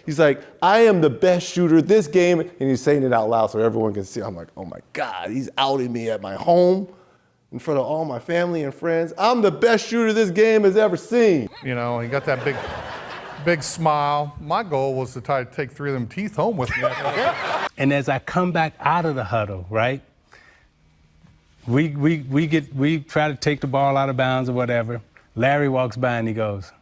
He's like, I am the best shooter this game, and he's saying it out loud so everyone can see. I'm like, oh my God, he's outing me at my home in front of all my family and friends. I'm the best shooter this game has ever seen. You know, he got that big smile. My goal was to try to take 3 of them teeth home with me. And as I come back out of the huddle, right, we try to take the ball out of bounds or whatever. Larry walks by and he goes.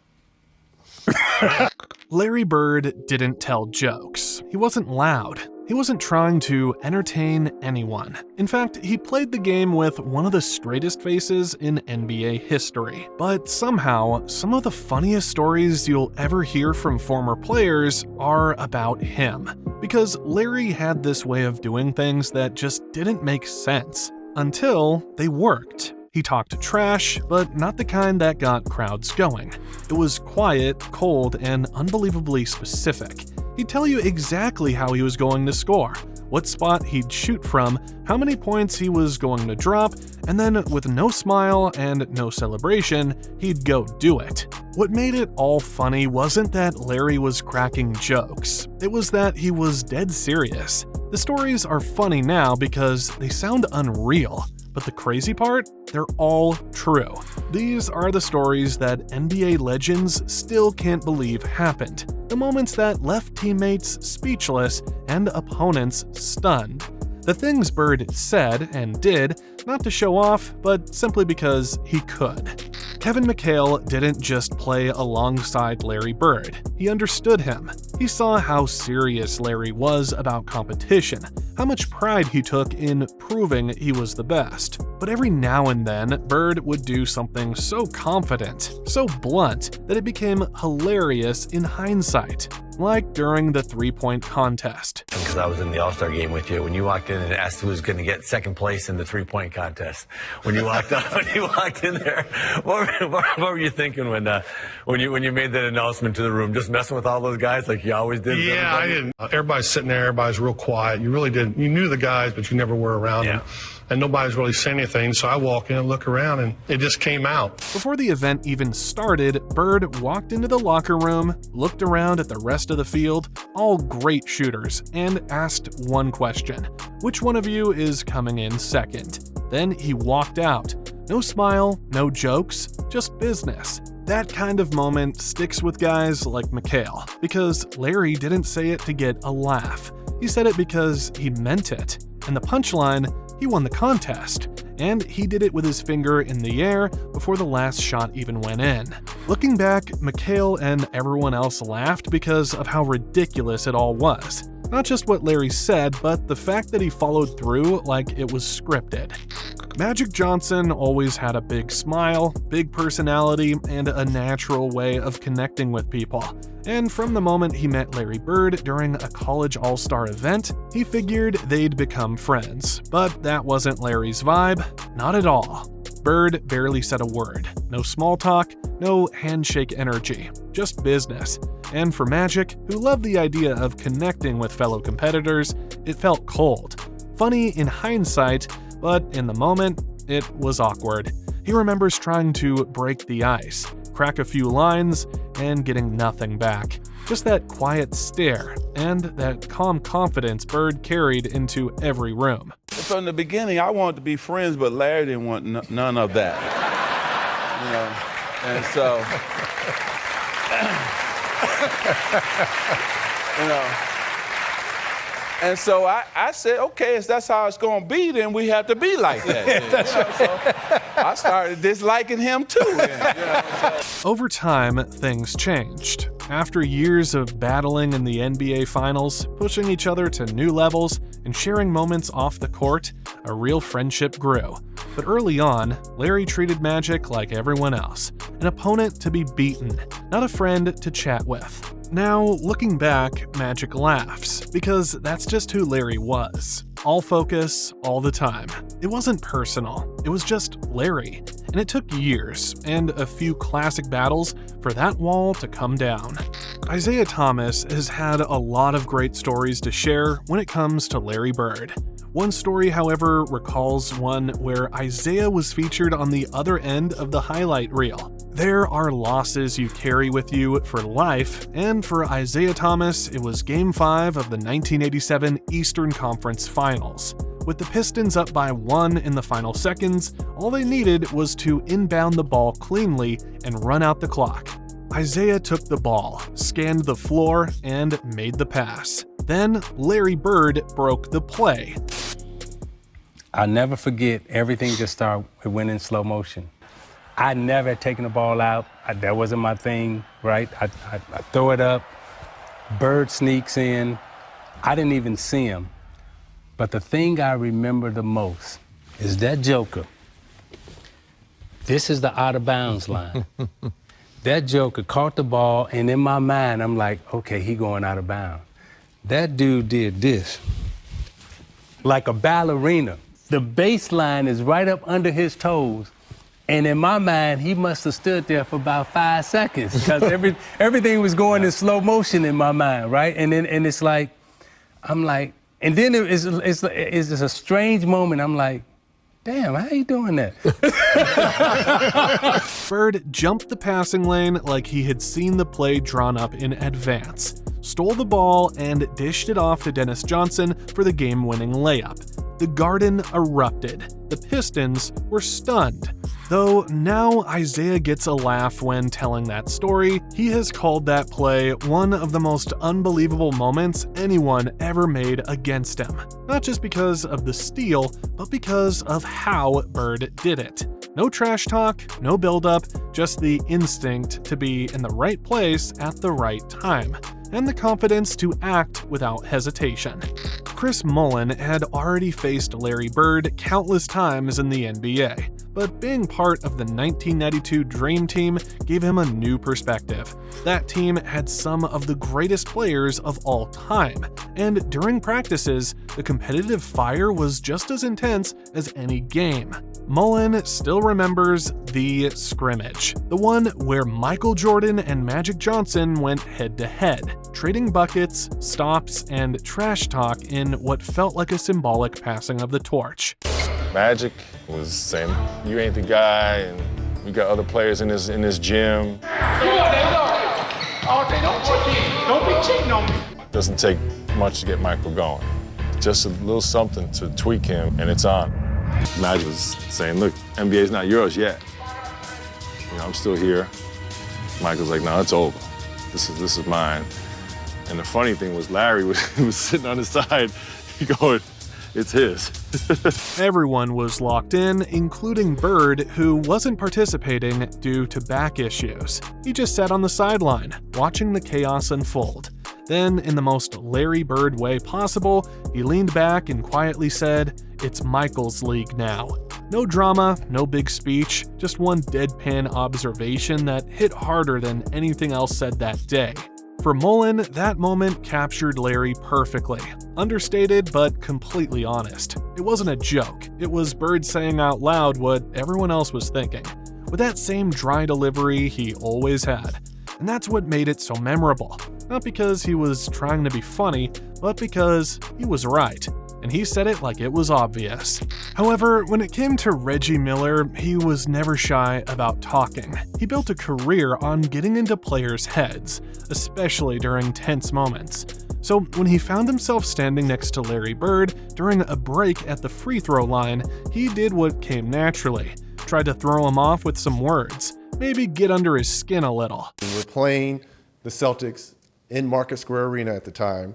Larry Bird didn't tell jokes. He wasn't loud. He wasn't trying to entertain anyone. In fact, he played the game with one of the straightest faces in NBA history. But somehow, some of the funniest stories you'll ever hear from former players are about him. Because Larry had this way of doing things that just didn't make sense. Until they worked. He talked trash, but not the kind that got crowds going. It was quiet, cold, and unbelievably specific. He'd tell you exactly how he was going to score, what spot he'd shoot from, how many points he was going to drop, and then with no smile and no celebration, he'd go do it. What made it all funny wasn't that Larry was cracking jokes. It was that he was dead serious. The stories are funny now because they sound unreal. But the crazy part? They're all true. These are the stories that NBA legends still can't believe happened. The moments that left teammates speechless and opponents stunned. The things Bird said and did, not to show off, but simply because he could. Kevin McHale didn't just play alongside Larry Bird. He understood him. He saw how serious Larry was about competition, how much pride he took in proving he was the best. But every now and then, Bird would do something so confident, so blunt, that it became hilarious in hindsight. Like during the three-point contest. Because I was in the All-Star game with you. When you walked in and asked who was going to get second place in the three-point contest. When you walked in there, what were you thinking when you made that announcement to the room? Just messing with all those guys like you always did? Yeah, I didn't. Everybody's sitting there, everybody's real quiet. You really didn't. You knew the guys, but you never were around them. And nobody's really saying anything, so I walk in and look around, and it just came out. Before the event even started, Bird walked into the locker room, looked around at the rest of the field, all great shooters, and asked one question. Which one of you is coming in second? Then he walked out. No smile, no jokes, just business. That kind of moment sticks with guys like McHale, because Larry didn't say it to get a laugh. He said it because he meant it. And the punchline, he won the contest, and he did it with his finger in the air before the last shot even went in. Looking back, McHale and everyone else laughed because of how ridiculous it all was. Not just what Larry said, but the fact that he followed through like it was scripted. Magic Johnson always had a big smile, big personality, and a natural way of connecting with people. And from the moment he met Larry Bird during a college all-star event, he figured they'd become friends. But that wasn't Larry's vibe, not at all. Bird barely said a word. No small talk, no handshake energy, just business. And for Magic, who loved the idea of connecting with fellow competitors, it felt cold. Funny in hindsight, but in the moment, it was awkward. He remembers trying to break the ice, crack a few lines, and getting nothing back. Just that quiet stare, and that calm confidence Bird carried into every room. From the beginning, I wanted to be friends, but Larry didn't want none of that. And so, and so I said, okay, if that's how it's going to be, then we have to be like that. So I started disliking him too. Over time, things changed. After years of battling in the NBA Finals, pushing each other to new levels, and sharing moments off the court, a real friendship grew. But early on, Larry treated Magic like everyone else, an opponent to be beaten, not a friend to chat with. Now, looking back, Magic laughs, because that's just who Larry was. All focus, all the time. It wasn't personal, it was just Larry. And it took years, and a few classic battles, for that wall to come down. Isaiah Thomas has had a lot of great stories to share when it comes to Larry Bird. One story, however, recalls one where Isaiah was featured on the other end of the highlight reel. There are losses you carry with you for life, and for Isaiah Thomas, it was Game 5 of the 1987 Eastern Conference Finals. With the Pistons up by 1 in the final seconds, all they needed was to inbound the ball cleanly and run out the clock. Isaiah took the ball, scanned the floor, and made the pass. Then Larry Bird broke the play. I'll never forget, everything just started, it went in slow motion. I never had taken the ball out. That wasn't my thing, right? I throw it up, Bird sneaks in. I didn't even see him. But the thing I remember the most is that joker. This is the out of bounds line. That joker caught the ball, and in my mind, I'm like, okay, he going out of bounds. That dude did this, like a ballerina. The baseline is right up under his toes. And in my mind, he must have stood there for about 5 seconds because everything was going in slow motion in my mind, right? And it's like, I'm like, and then it's a strange moment. I'm like, damn, how you doing that? Bird jumped the passing lane like he had seen the play drawn up in advance, stole the ball, and dished it off to Dennis Johnson for the game-winning layup. The Garden erupted. The Pistons were stunned. Though now Isaiah gets a laugh when telling that story, he has called that play one of the most unbelievable moments anyone ever made against him. Not just because of the steal, but because of how Bird did it. No trash talk, no build-up, just the instinct to be in the right place at the right time, and the confidence to act without hesitation. Chris Mullin had already faced Larry Bird countless times in the NBA, but being part of the 1992 Dream Team gave him a new perspective. That team had some of the greatest players of all time, and during practices, the competitive fire was just as intense as any game. Mullin still remembers the scrimmage, the one where Michael Jordan and Magic Johnson went head-to-head, trading buckets, stops, and trash talk in what felt like a symbolic passing of the torch. Magic was saying, you ain't the guy, and we got other players in this gym. Don't be cheating on me. Doesn't take much to get Michael going. Just a little something to tweak him, and it's on. Magic was saying, look, NBA's not yours yet. You know, I'm still here. Michael's like, no, it's over. This is mine. And the funny thing was Larry was sitting on his side going, it's his. Everyone was locked in, including Bird, who wasn't participating due to back issues. He just sat on the sideline, watching the chaos unfold. Then, in the most Larry Bird way possible, he leaned back and quietly said, "It's Michael's league now." No drama, no big speech, just one deadpan observation that hit harder than anything else said that day. For Mullin, that moment captured Larry perfectly. Understated, but completely honest. It wasn't a joke. It was Bird saying out loud what everyone else was thinking, with that same dry delivery he always had. And that's what made it so memorable. Not because he was trying to be funny, but because he was right. And he said it like it was obvious. However, when it came to Reggie Miller, he was never shy about talking. He built a career on getting into players' heads, especially during tense moments. So when he found himself standing next to Larry Bird during a break at the free throw line, he did what came naturally. Tried to throw him off with some words, maybe get under his skin a little. We were playing the Celtics in Market Square Arena at the time,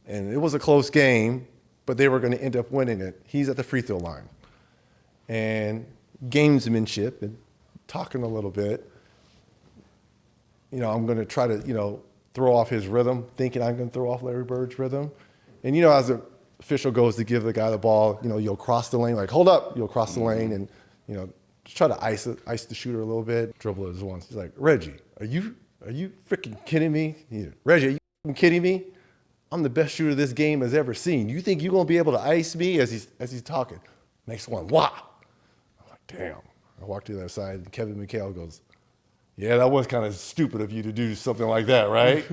and it was a close game, but they were going to end up winning it. He's at the free throw line. And gamesmanship and talking a little bit, I'm going to try to, throw off his rhythm, thinking I'm going to throw off Larry Bird's rhythm. And, as the official goes to give the guy the ball, you'll cross the lane, like, hold up, you'll cross the lane and, just try to ice the shooter a little bit, dribble it once. He's like, Reggie, are you freaking kidding me? Reggie, are you freaking kidding me? I'm the best shooter this game has ever seen. You think you're going to be able to ice me as he's talking? Next one, wow. I'm like, damn. I walk to the other side, and Kevin McHale goes, yeah, that was kind of stupid of you to do something like that, right?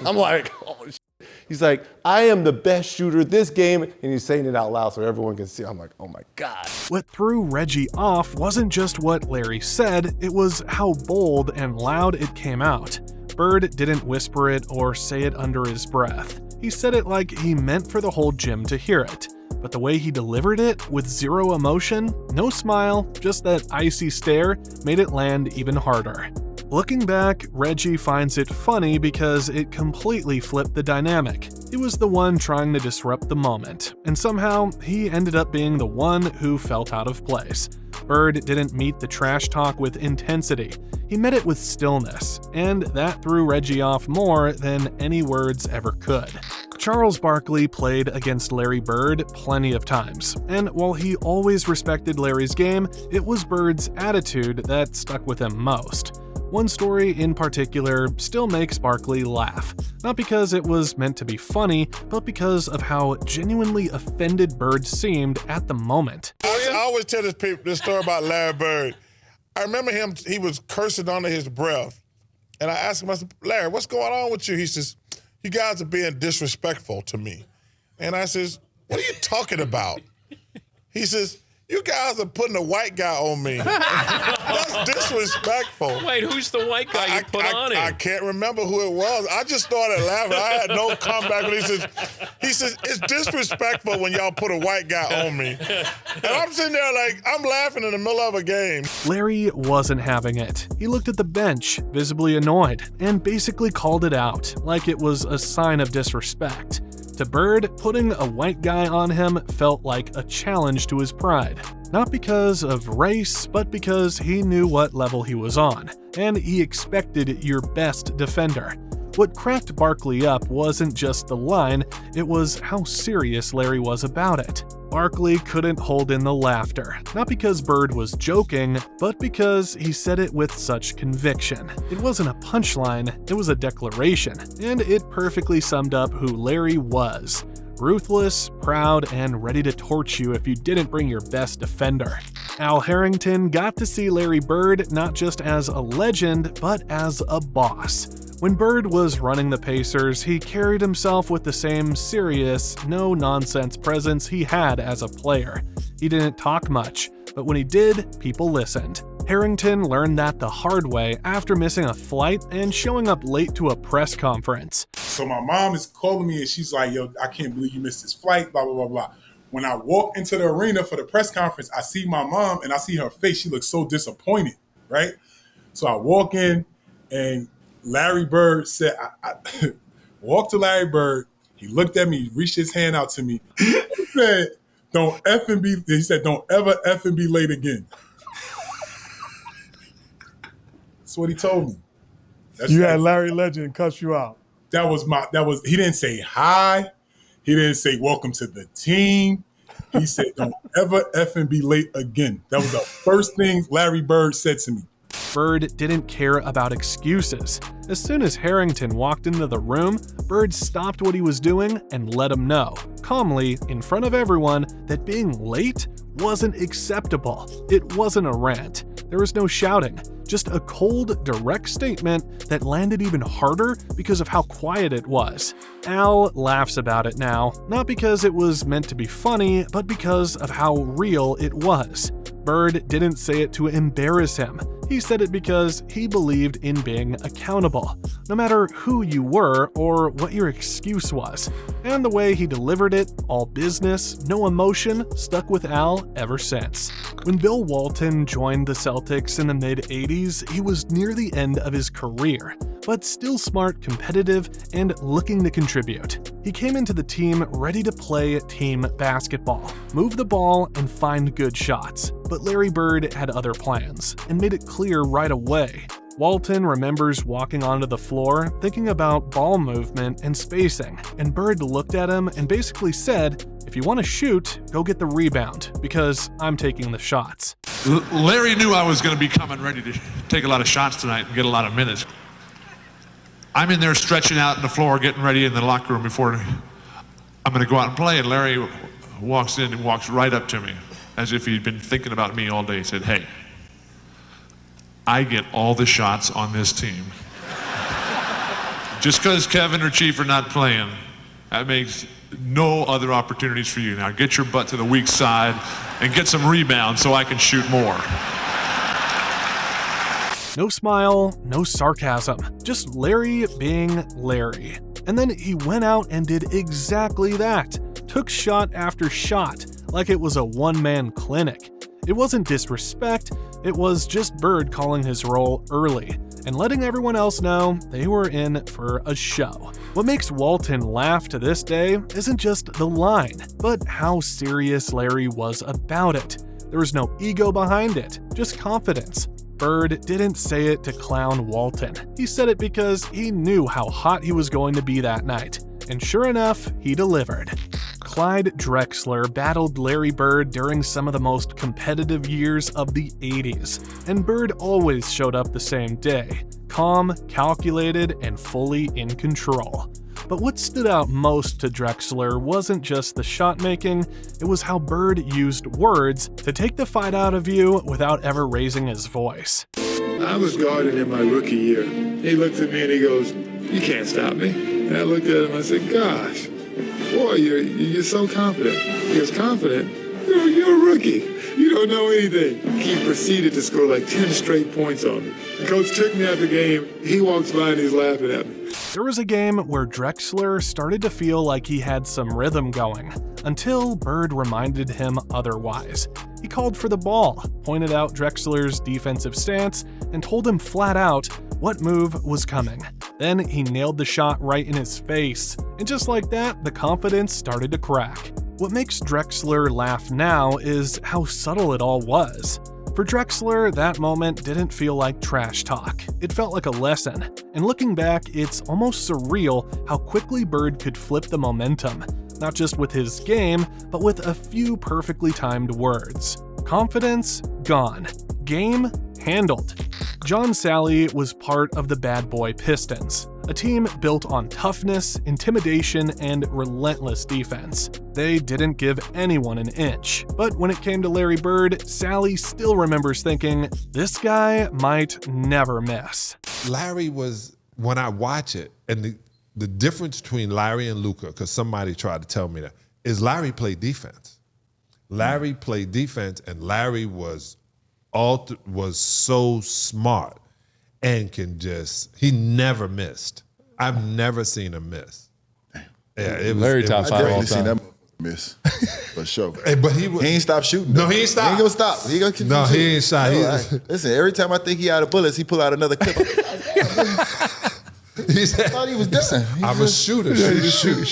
I'm like, oh, shit. He's like, I am the best shooter this game, and he's saying it out loud so everyone can see. I'm like, oh my God. What threw Reggie off wasn't just what Larry said, it was how bold and loud it came out. Bird didn't whisper it or say it under his breath. He said it like he meant for the whole gym to hear it. But the way he delivered it, with zero emotion, no smile, just that icy stare, made it land even harder. Looking back, Reggie finds it funny because it completely flipped the dynamic. He was the one trying to disrupt the moment, and somehow he ended up being the one who felt out of place. Bird didn't meet the trash talk with intensity. He met it with stillness, and that threw Reggie off more than any words ever could. Charles Barkley played against Larry Bird plenty of times, and while he always respected Larry's game, it was Bird's attitude that stuck with him most. One story in particular still makes Barkley laugh, not because it was meant to be funny, but because of how genuinely offended Bird seemed at the moment. I always tell this story about Larry Bird. I remember him, he was cursing under his breath, and I asked him, I said, Larry, what's going on with you? He says, you guys are being disrespectful to me. And I says, what are you talking about? He says, you guys are putting a white guy on me. That's disrespectful. Wait, who's the white guy you put on him? I can't remember who it was. I just started laughing. I had no comeback. When he says, it's disrespectful when y'all put a white guy on me. And I'm sitting there like, I'm laughing in the middle of a game. Larry wasn't having it. He looked at the bench, visibly annoyed, and basically called it out, like it was a sign of disrespect. To Bird, putting a white guy on him felt like a challenge to his pride. Not because of race, but because he knew what level he was on, and he expected your best defender. What cracked Barkley up wasn't just the line, it was how serious Larry was about it. Barkley couldn't hold in the laughter, not because Bird was joking, but because he said it with such conviction. It wasn't a punchline, it was a declaration, and it perfectly summed up who Larry was. Ruthless, proud, and ready to torch you if you didn't bring your best defender. Al Harrington got to see Larry Bird not just as a legend, but as a boss. When Bird was running the Pacers, he carried himself with the same serious, no-nonsense presence he had as a player. He didn't talk much, but when he did, people listened. Harrington learned that the hard way after missing a flight and showing up late to a press conference. So my mom is calling me and she's like, yo, I can't believe you missed this flight, blah, blah, blah, blah. When I walk into the arena for the press conference, I see my mom and I see her face. She looks so disappointed, right? So I walk in and Larry Bird said, I walked to Larry Bird. He looked at me, he reached his hand out to me. He said, don't ever effing be late again. That's what he told me. You had Larry Legend cuss you out. He didn't say hi. He didn't say welcome to the team. He said, don't ever effing be late again. That was the first thing Larry Bird said to me. Bird didn't care about excuses. As soon as Harrington walked into the room, Bird stopped what he was doing and let him know, calmly, in front of everyone, that being late wasn't acceptable. It wasn't a rant. There was no shouting, just a cold, direct statement that landed even harder because of how quiet it was. Al laughs about it now, not because it was meant to be funny, but because of how real it was. Bird didn't say it to embarrass him. He said it because he believed in being accountable, no matter who you were or what your excuse was. And the way he delivered it, all business, no emotion, stuck with Al ever since. When Bill Walton joined the Celtics in the mid-'80s, he was near the end of his career, but still smart, competitive, and looking to contribute. He came into the team ready to play team basketball, move the ball, and find good shots. But Larry Bird had other plans, and made it clear right away. Walton remembers walking onto the floor, thinking about ball movement and spacing, and Bird looked at him and basically said, if you want to shoot, go get the rebound, because I'm taking the shots. Larry knew I was going to be coming ready to take a lot of shots tonight and get a lot of minutes. I'm in there stretching out on the floor, getting ready in the locker room before I'm going to go out and play, and Larry walks in and walks right up to me, as if he'd been thinking about me all day. He said, hey, I get all the shots on this team. Just because Kevin or Chief are not playing That makes no other opportunities for you. Now get your butt to the weak side and get some rebounds so I can shoot more. No smile, no sarcasm, just Larry being Larry. And then he went out and did exactly that. Took shot after shot, like it was a one-man clinic. It wasn't disrespect, it was just Bird calling his role early and letting everyone else know they were in for a show. What makes Walton laugh to this day isn't just the line, but how serious Larry was about it. There was no ego behind it, just confidence. Bird didn't say it to clown Walton. He said it because he knew how hot he was going to be that night. And sure enough, he delivered. Clyde Drexler battled Larry Bird during some of the most competitive years of the 80s, and Bird always showed up the same day, calm, calculated, and fully in control. But what stood out most to Drexler wasn't just the shot making, it was how Bird used words to take the fight out of you without ever raising his voice. I was guarding in my rookie year. He looked at me and he goes, "You can't stop me." And I looked at him and I said, "Gosh, boy, you're so confident." He was confident? You're a rookie. You don't know anything. He proceeded to score like 10 straight points on me. The coach took me out the game. He walks by and he's laughing at me. There was a game where Drexler started to feel like he had some rhythm going, until Bird reminded him otherwise. He called for the ball, pointed out Drexler's defensive stance, and told him flat out what move was coming. Then he nailed the shot right in his face, and just like that, the confidence started to crack. What makes Drexler laugh now is how subtle it all was. For Drexler, that moment didn't feel like trash talk. It felt like a lesson. And looking back, it's almost surreal how quickly Bird could flip the momentum. Not just with his game, but with a few perfectly timed words. Confidence, gone. Game, handled. John Salley was part of the Bad Boy Pistons, a team built on toughness, intimidation, and relentless defense. They didn't give anyone an inch. But when it came to Larry Bird, Salley still remembers thinking, this guy might never miss. Larry was, when I watch it, and the difference between Larry and Luka, because somebody tried to tell me that, is Larry played defense. Larry played defense, and Larry was so smart and he never missed. I've never seen him miss. Yeah, Larry top 5 all time. Seen that miss for sure. Hey, but he ain't stopped shooting. No, he ain't stopped. He ain't gonna stop. He gonna keep no, shooting. He ain't shot. Listen, every time I think he out of bullets, he pull out another clip. I thought he was done. I'm a shooter. Shoot.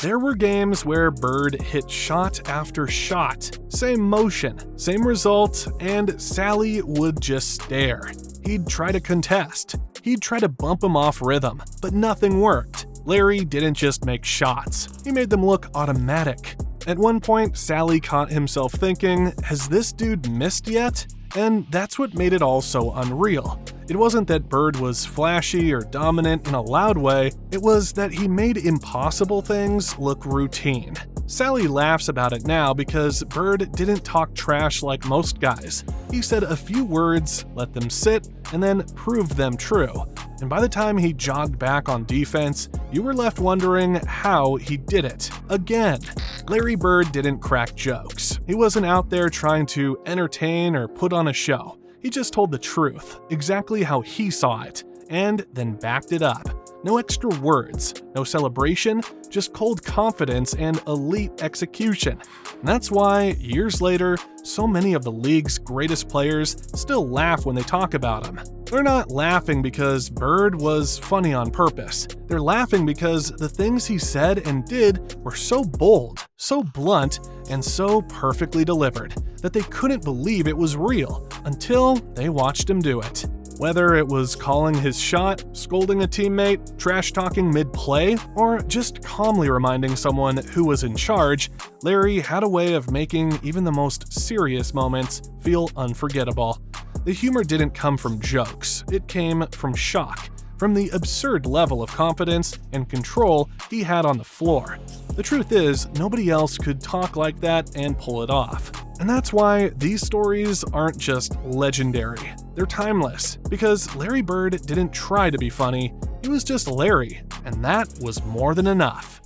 There were games where Bird hit shot after shot. Same motion, same result, and Salley would just stare. He'd try to contest. He'd try to bump him off rhythm, but nothing worked. Larry didn't just make shots. He made them look automatic. At one point, Salley caught himself thinking, has this dude missed yet? And that's what made it all so unreal. It wasn't that Bird was flashy or dominant in a loud way, it was that he made impossible things look routine. Salley laughs about it now because Bird didn't talk trash like most guys. He said a few words, let them sit, and then proved them true. And by the time he jogged back on defense, you were left wondering how he did it. Again, Larry Bird didn't crack jokes. He wasn't out there trying to entertain or put on a show. He just told the truth, exactly how he saw it, and then backed it up. No extra words, no celebration, just cold confidence and elite execution. And that's why, years later, so many of the league's greatest players still laugh when they talk about him. They're not laughing because Bird was funny on purpose. They're laughing because the things he said and did were so bold, so blunt, and so perfectly delivered that they couldn't believe it was real until they watched him do it. Whether it was calling his shot, scolding a teammate, trash-talking mid-play, or just calmly reminding someone who was in charge, Larry had a way of making even the most serious moments feel unforgettable. The humor didn't come from jokes, it came from shock, from the absurd level of confidence and control he had on the floor. The truth is, nobody else could talk like that and pull it off. And that's why these stories aren't just legendary. They're timeless, because Larry Bird didn't try to be funny, he was just Larry, and that was more than enough.